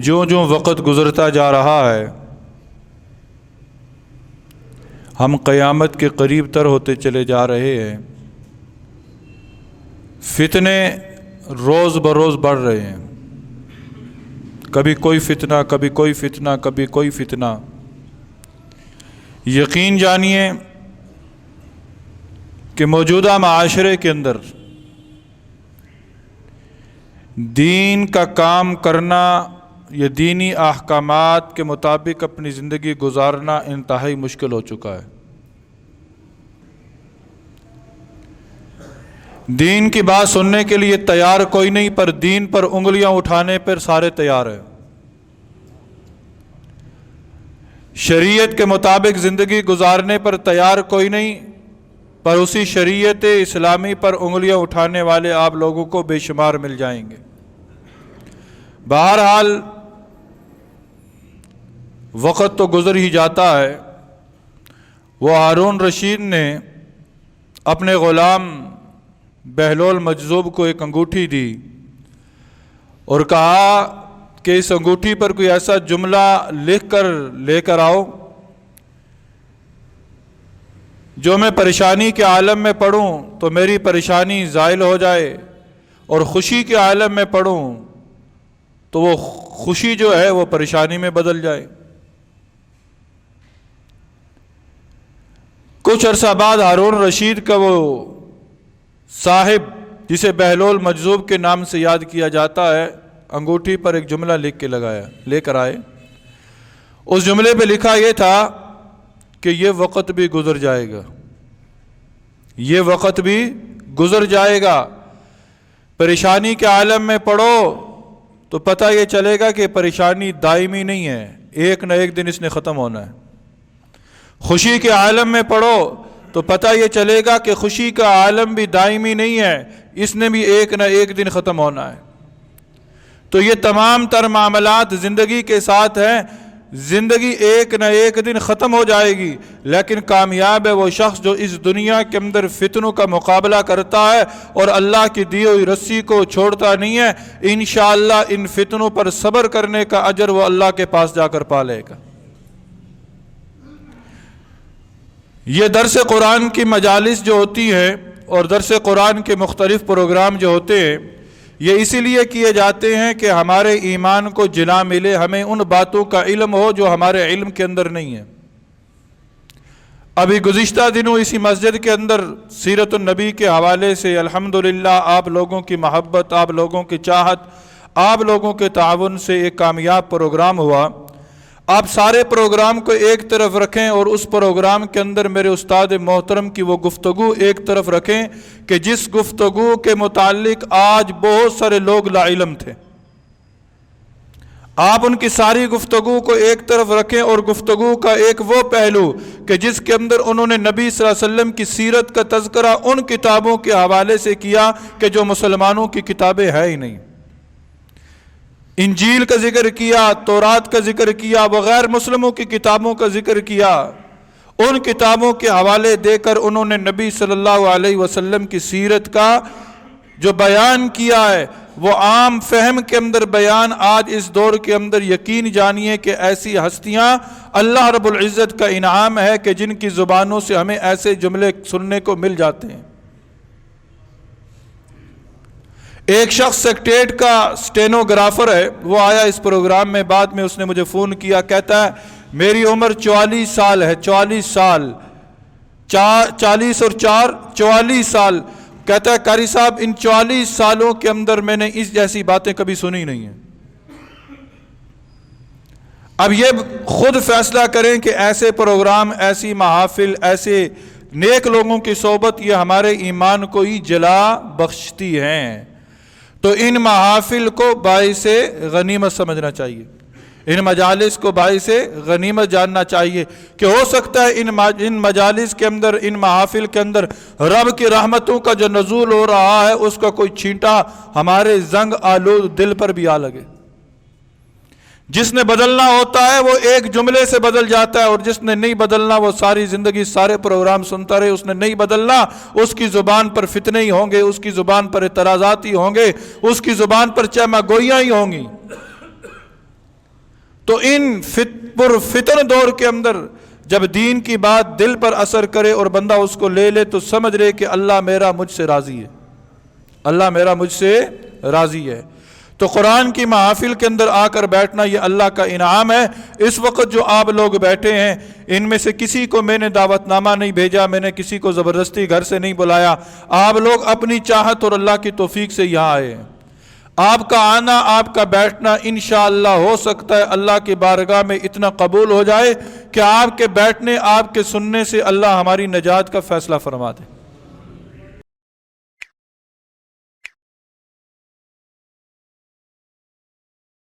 جو جو وقت گزرتا جا رہا ہے ہم قیامت کے قریب تر ہوتے چلے جا رہے ہیں۔ فتنے روز بروز بڑھ رہے ہیں، کبھی کوئی فتنہ، کبھی کوئی فتنہ، کبھی کوئی فتنہ۔ یقین جانیے کہ موجودہ معاشرے کے اندر دین کا کام کرنا یا دینی احکامات کے مطابق اپنی زندگی گزارنا انتہائی مشکل ہو چکا ہے۔ دین کی بات سننے کے لیے تیار کوئی نہیں، پر دین پر انگلیاں اٹھانے پر سارے تیار ہیں۔ شریعت کے مطابق زندگی گزارنے پر تیار کوئی نہیں، پر اسی شریعت اسلامی پر انگلیاں اٹھانے والے آپ لوگوں کو بے شمار مل جائیں گے۔ بہرحال وقت تو گزر ہی جاتا ہے۔ وہ ہارون رشید نے اپنے غلام بہلول مجذوب کو ایک انگوٹھی دی اور کہا کہ اس انگوٹھی پر کوئی ایسا جملہ لکھ کر لے کر آؤ جو میں پریشانی کے عالم میں پڑھوں تو میری پریشانی زائل ہو جائے، اور خوشی کے عالم میں پڑھوں تو وہ خوشی جو ہے وہ پریشانی میں بدل جائے۔ کچھ عرصہ بعد ہارون رشید کا وہ صاحب، جسے بہلول مجذوب کے نام سے یاد کیا جاتا ہے، انگوٹھی پر ایک جملہ لکھ کے لے کر آئے۔ اس جملے پہ لکھا یہ تھا کہ یہ وقت بھی گزر جائے گا، یہ وقت بھی گزر جائے گا۔ پریشانی کے عالم میں پڑھو تو پتہ یہ چلے گا کہ پریشانی دائمی نہیں ہے، ایک نہ ایک دن اس نے ختم ہونا ہے۔ خوشی کے عالم میں پڑھو تو پتہ یہ چلے گا کہ خوشی کا عالم بھی دائمی نہیں ہے، اس نے بھی ایک نہ ایک دن ختم ہونا ہے۔ تو یہ تمام تر معاملات زندگی کے ساتھ ہیں، زندگی ایک نہ ایک دن ختم ہو جائے گی، لیکن کامیاب ہے وہ شخص جو اس دنیا کے اندر فتنوں کا مقابلہ کرتا ہے اور اللہ کی دی ہوئی رسی کو چھوڑتا نہیں ہے۔ انشاءاللہ ان فتنوں پر صبر کرنے کا اجر وہ اللہ کے پاس جا کر پا لے گا۔ یہ درس قرآن کی مجالس جو ہوتی ہیں اور درس قرآن کے مختلف پروگرام جو ہوتے ہیں، یہ اسی لیے کیے جاتے ہیں کہ ہمارے ایمان کو جلا ملے، ہمیں ان باتوں کا علم ہو جو ہمارے علم کے اندر نہیں ہے۔ ابھی گزشتہ دنوں اسی مسجد کے اندر سیرت النبی کے حوالے سے الحمدللہ آپ لوگوں کی محبت، آپ لوگوں کی چاہت، آپ لوگوں کے تعاون سے ایک کامیاب پروگرام ہوا۔ آپ سارے پروگرام کو ایک طرف رکھیں اور اس پروگرام کے اندر میرے استاد محترم کی وہ گفتگو ایک طرف رکھیں کہ جس گفتگو کے متعلق آج بہت سارے لوگ لا علم تھے۔ آپ ان کی ساری گفتگو کو ایک طرف رکھیں اور گفتگو کا ایک وہ پہلو کہ جس کے اندر انہوں نے نبی صلی اللہ علیہ وسلم کی سیرت کا تذکرہ ان کتابوں کے حوالے سے کیا کہ جو مسلمانوں کی کتابیں ہیں ہی نہیں۔ انجیل کا ذکر کیا، تورات کا ذکر کیا، وغیر مسلموں کی کتابوں کا ذکر کیا۔ ان کتابوں کے حوالے دے کر انہوں نے نبی صلی اللہ علیہ وسلم کی سیرت کا جو بیان کیا ہے وہ عام فہم کے اندر بیان آج اس دور کے اندر یقین جانیے کہ ایسی ہستیاں اللہ رب العزت کا انعام ہے کہ جن کی زبانوں سے ہمیں ایسے جملے سننے کو مل جاتے ہیں۔ ایک شخص سیکریٹریٹ کا سٹینوگرافر ہے، وہ آیا اس پروگرام میں، بعد میں اس نے مجھے فون کیا، کہتا ہے میری عمر 44 سال ہے، 44 سال، 40 اور 4 44 سال۔ کہتا ہے قاری صاحب ان 44 سالوں کے اندر میں نے اس جیسی باتیں کبھی سنی نہیں ہیں۔ اب یہ خود فیصلہ کریں کہ ایسے پروگرام، ایسی محافل، ایسے نیک لوگوں کی صحبت یہ ہمارے ایمان کو ہی جلا بخشتی ہیں۔ تو ان محافل کو باعث غنیمت سمجھنا چاہیے، ان مجالس کو باعث غنیمت جاننا چاہیے کہ ہو سکتا ہے ان مجالس کے اندر، ان محافل کے اندر رب کی رحمتوں کا جو نزول ہو رہا ہے اس کا کوئی چھینٹا ہمارے زنگ آلود دل پر بھی آ لگے۔ جس نے بدلنا ہوتا ہے وہ ایک جملے سے بدل جاتا ہے، اور جس نے نہیں بدلنا وہ ساری زندگی سارے پروگرام سنتا رہے۔ اس نے نہیں بدلنا، اس کی زبان پر فتنے ہی ہوں گے، اس کی زبان پر اعتراضات ہی ہوں گے، اس کی زبان پر چہمہ گوئیاں ہی ہوں گی۔ تو ان فتن دور کے اندر جب دین کی بات دل پر اثر کرے اور بندہ اس کو لے لے تو سمجھ لے کہ اللہ میرا مجھ سے راضی ہے، اللہ میرا مجھ سے راضی ہے۔ تو قرآن کی محافل کے اندر آ کر بیٹھنا یہ اللہ کا انعام ہے۔ اس وقت جو آپ لوگ بیٹھے ہیں ان میں سے کسی کو میں نے دعوت نامہ نہیں بھیجا، میں نے کسی کو زبردستی گھر سے نہیں بلایا، آپ لوگ اپنی چاہت اور اللہ کی توفیق سے یہاں آئے ہیں۔ آپ کا آنا، آپ کا بیٹھنا انشاءاللہ ہو سکتا ہے اللہ کی بارگاہ میں اتنا قبول ہو جائے کہ آپ کے بیٹھنے، آپ کے سننے سے اللہ ہماری نجات کا فیصلہ فرما دے۔